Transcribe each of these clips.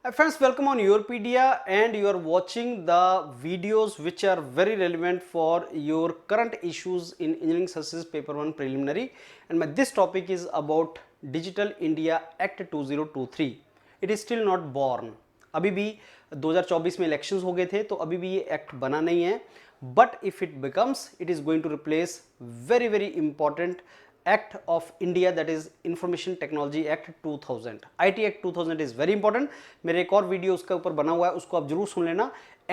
Hi friends, welcome on Europedia, and you are watching the videos which are very relevant for your current issues in Engineering Services Paper 1 Preliminary, and this topic is about Digital India Act 2023. It is still not born. अभी भी 2024 में elections हो गए थे तो अभी भी ये एक्ट बना नहीं है, but if it becomes it is going to replace very very important Act of India, that is Information Technology Act 2000. IT Act 2000 is very important. मेरे एक और वीडियो उसके ऊपर बना हुआ है, उसको आप जरूर सुन लेना.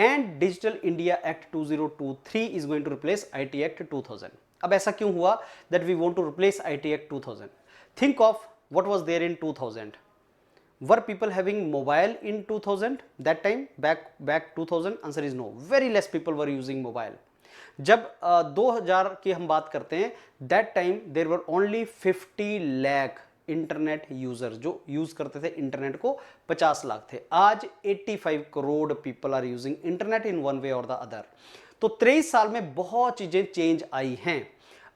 And Digital India Act 2023 is going to replace IT Act 2000. अब ऐसा क्यों हुआ that we want to replace IT Act 2000? Think of what was there in 2000. Were people having mobile in 2000? That time, back 2000, answer is no. Very less people were using mobile. जब 2000 की हम बात करते हैं, that time there were only 50 lakh internet user जो use करते थे internet को. 50 लाख थे. आज 85 crore people are using internet in one way और द अदर. तो 23 साल में बहुत चीजें चेंज आई हैं.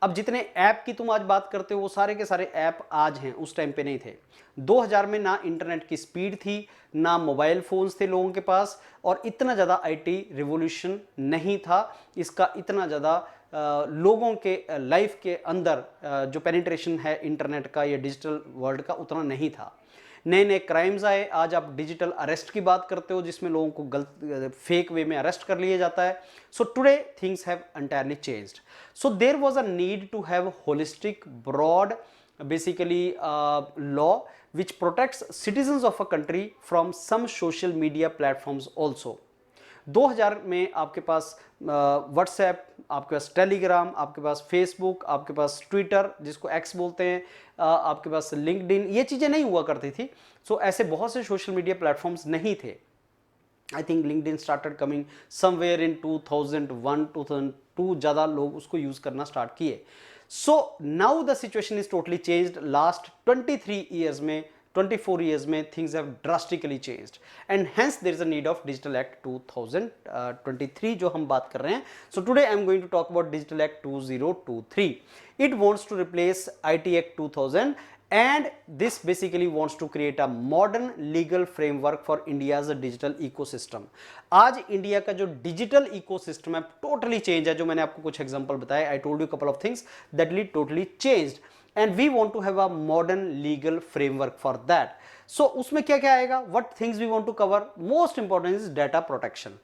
अब जितने ऐप की तुम आज बात करते हो वो सारे के सारे ऐप आज हैं, उस टाइम पे नहीं थे. 2000 में ना इंटरनेट की स्पीड थी, ना मोबाइल फोन्स थे लोगों के पास, और इतना ज़्यादा आईटी रिवॉल्यूशन नहीं था. इसका इतना ज़्यादा लोगों के लाइफ के अंदर जो पेनिट्रेशन है इंटरनेट का या डिजिटल वर्ल्ड का उतना नहीं था. नए नए क्राइम्स आए. आज आप डिजिटल अरेस्ट की बात करते हो जिसमें लोगों को गलत फेक वे में अरेस्ट कर लिया जाता है. So today things have entirely changed. So there was a need to have holistic broad basically law which protects citizens of a country from some social media platforms also. 2000 में आपके पास WhatsApp, आपके पास Telegram, आपके पास Facebook, आपके पास Twitter जिसको x बोलते हैं, आपके पास LinkedIn, ये चीज़ें नहीं हुआ करती थी. सो ऐसे बहुत से सोशल मीडिया प्लेटफॉर्म्स नहीं थे. I think LinkedIn started coming somewhere in 2001 2002, ज़्यादा लोग उसको यूज़ करना स्टार्ट किए. So now the situation is totally changed. Last 23 years में 24 years में things have drastically changed, and hence there is a need of Digital Act 2023 जो हम बात कर रहे हैं. So today I am going to talk about Digital Act 2023. It wants to replace IT Act 2000, and this basically wants to create a modern legal framework for India's digital ecosystem. आज India का जो digital ecosystem है totally change है. जो मैंने आपको कुछ example बताए, I told you couple of things that ली totally changed, and we want to have a modern legal framework for that. So उसमें क्या क्या आएगा, what things we want to cover. Most important is data protection.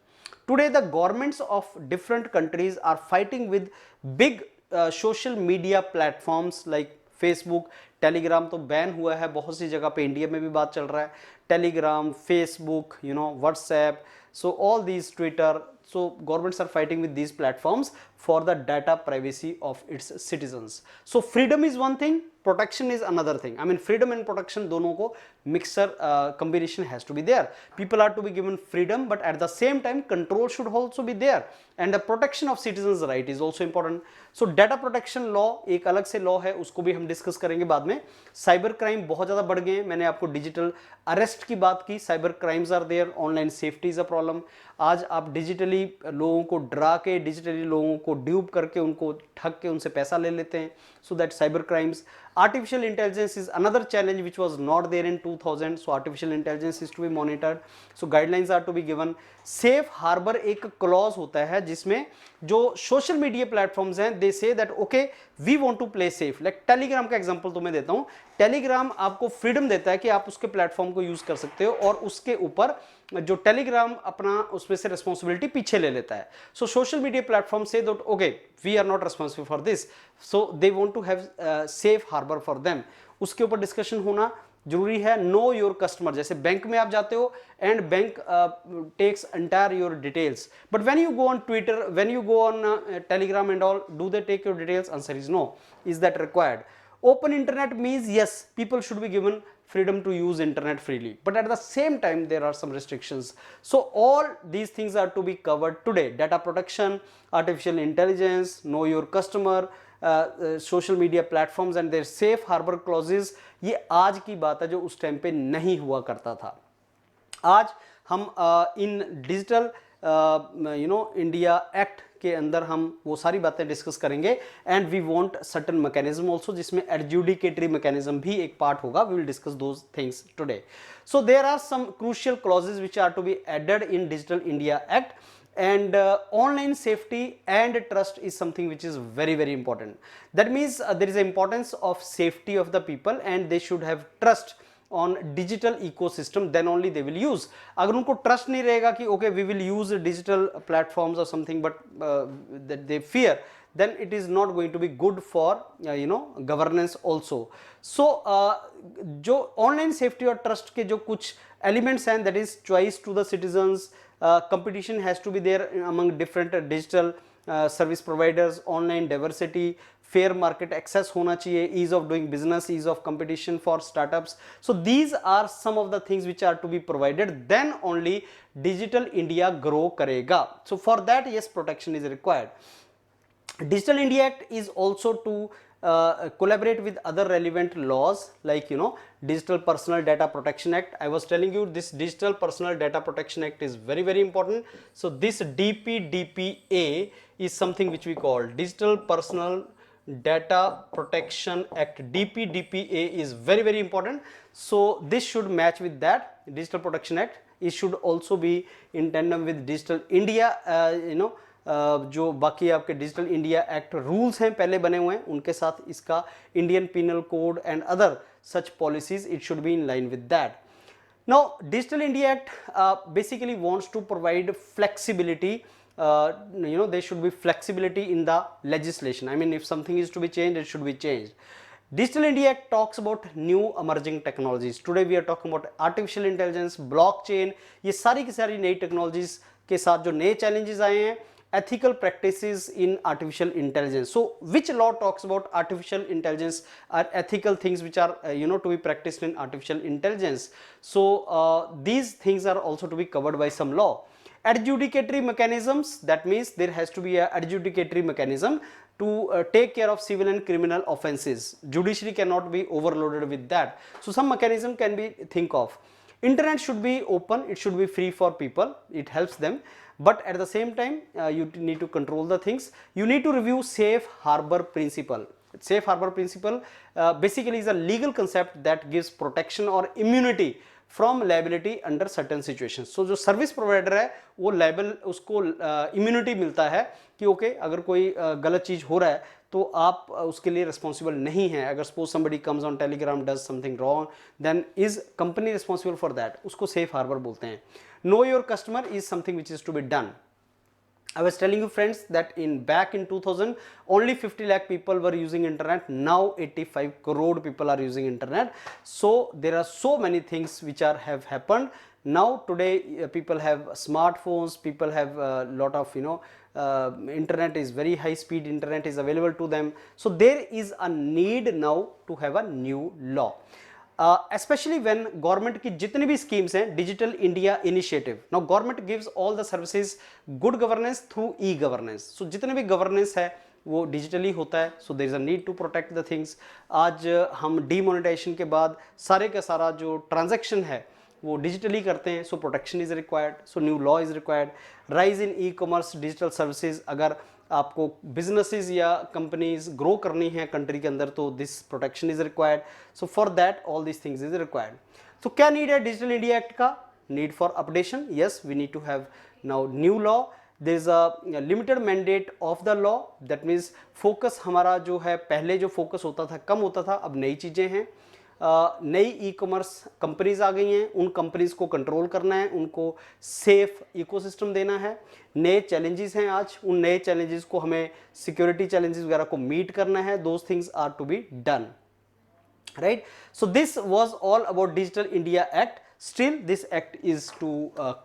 Today the governments of different countries are fighting with big social media platforms like Facebook. Telegram तो ban हुआ है बहुत सी जगह पे, इंडिया में भी बात चल रहा है. Telegram, Facebook, WhatsApp, so all these Twitter, so governments are fighting with these platforms for the data privacy of its citizens. So freedom is one thing, protection is another thing. I mean freedom and protection दोनों को mixer combination has to be there. People are to be given freedom, but at the same time control should also be there, and the protection of citizens right is also important. So data protection law एक अलग से law है, उसको भी हम discuss करेंगे बाद में. साइबर क्राइम बहुत ज़्यादा बढ़ गए हैं. मैंने आपको डिजिटल अरेस्ट की बात की. Cyber crimes are there, online safety is a problem. आज आप डिजिटली लोगों को डरा के, डिजिटली लोगों को ड्यूप करके, उनको ठग के उनसे पैसा ले लेते हैं. So that cyber crimes. Artificial intelligence is another challenge which was not there in 2000. So artificial intelligence is to be monitored. So guidelines are to be given. Safe harbor एक clause होता है जिसमें जो social media platforms हैं they say that okay we want to play safe. Like Telegram का example तो मैं देता हूँ. Telegram आपको freedom देता है कि आप उसके platform को use कर सकते हो, और उसके ऊपर जो टेलीग्राम अपना उसमें से रिस्पॉन्सिबिलिटी पीछे ले लेता है. सो सोशल मीडिया प्लेटफॉर्म से that okay we are not responsible for this, so they want to have safe harbour for them. उसके ऊपर डिस्कशन होना जरूरी है. नो योर कस्टमर, जैसे बैंक में आप जाते हो and bank takes entire your details, but when you go on Twitter, when you go on Telegram and all, do they take your details? Answer is no. Is that required? Open internet means yes, people should be given freedom to use internet freely, but at the same time there are some restrictions. So all these things are to be covered today. Data protection, artificial intelligence, know your customer, social media platforms and their safe harbor clauses. ये आज की बात है जो उस time पे नहीं हुआ करता था. आज हम इन डिजिटल इंडिया एक्ट के अंदर हम वो सारी बातें डिस्कस करेंगे and we want certain mechanism also, जिसमें एडजुडिकेटरी मैकेनिज्म भी एक पार्ट होगा. We will discuss those things today. So there are some crucial clauses which are to be added in digital India act. And online safety and trust is something which is very very important. That means there is an importance of safety of the people and they should have trust on digital ecosystem, then only they will use. अगर उनको trust नहीं रहेगा कि okay we will use digital platforms or something but that they fear, then it is not going to be good for governance also. So जो online safety और trust के जो कुछ elements हैं, that is choice to the citizens, competition has to be there among different digital service providers, online diversity, fair market access होना चाहिए, ease of doing business, ease of competition for startups. So these are some of the things which are to be provided, then only digital India grow करेगा. So for that, yes, protection is required. Digital India Act is also to collaborate with other relevant laws like Digital Personal Data Protection Act. I was telling you this Digital Personal Data Protection Act is very very important. So this DPDPA is something which we call Digital Personal Data Protection Act. DPDPA is very very important. So this should match with that Digital Protection Act. It should also be in tandem with Digital India जो बाकी आपके digital India act rules हैं पहले बने हुए हैं उनके साथ इसका Indian penal code and other such policies, it should be in line with that. Now digital India act basically wants to provide flexibility. there should be flexibility in the legislation. I mean if something is to be changed, it should be changed. Digital India Act talks about new emerging technologies. Today we are talking about artificial intelligence, blockchain. ये सारी की सारी नई technologies के साथ जो नए challenges आए हैं, ethical practices in artificial intelligence. So which law talks about artificial intelligence or ethical things which are to be practiced in artificial intelligence? So these things are also to be covered by some law. Adjudicatory mechanisms, that means there has to be a adjudicatory mechanism to take care of civil and criminal offenses. Judiciary cannot be overloaded with that. So some mechanism can be think of. Internet should be open, it should be free for people, it helps them. But at the same time you need to control the things. You need to review safe harbor principle. Safe harbor principle basically is a legal concept that gives protection or immunity from liability under certain situations. So जो service provider है वो liable उसको immunity मिलता है कि okay अगर कोई गलत चीज़ हो रहा है तो आप उसके लिए रिस्पॉन्सिबल नहीं है. अगर suppose somebody comes on Telegram does something wrong, then is company responsible for that. उसको सेफ हार्बर बोलते हैं. Know your customer is something which is to be done. I was telling you friends that back in 2000 only 50 lakh people were using internet. Now 85 crore people are using internet. So there are so many things which have happened. Now today people have smartphones, people have a lot of internet is very high speed internet is available to them. So there is a need now to have a new law. Especially when government की जितनी भी schemes हैं, Digital India Initiative. Now government gives all the services good governance through e-governance. So जितने भी governance है वो digitally होता है. So there is a need to protect the things. आज हम डीमोनेटाइजेशन के बाद सारे का सारा जो ट्रांजैक्शन है वो डिजिटली करते हैं. So protection is required. So new law is required. Rise in e commerce digital services. अगर आपको बिजनेसेस या कंपनीज ग्रो करनी है कंट्री के अंदर तो this protection is required. So for that all this things is required. So क्या need है डिजिटल इंडिया एक्ट का? Need for updation. Yes, we need to have now new law. there is a limited mandate of the law. that means focus हमारा जो है पहले जो focus होता था कम होता था, अब नई चीज़ें हैं. नई ई कॉमर्स कंपनीज आ गई हैं. उन कंपनीज को कंट्रोल करना है, उनको सेफ इकोसिस्टम देना है. नए चैलेंजेस हैं आज, उन नए चैलेंजेस को हमें सिक्योरिटी चैलेंजेस वगैरह को मीट करना है. Those things are to be done. Right. So this was all about digital India act. Still this act is to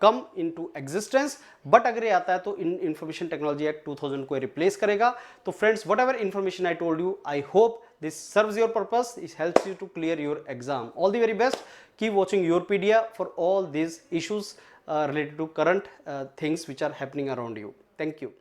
come into existence, but अगर ये आता है तो Information Technology Act 2000 को रिप्लेस करेगा. तो friends, whatever information I told you, I hope this serves your purpose. It helps you to clear your exam. All the very best. Keep watching Yourpedia for all these issues related to current things which are happening around you. Thank you.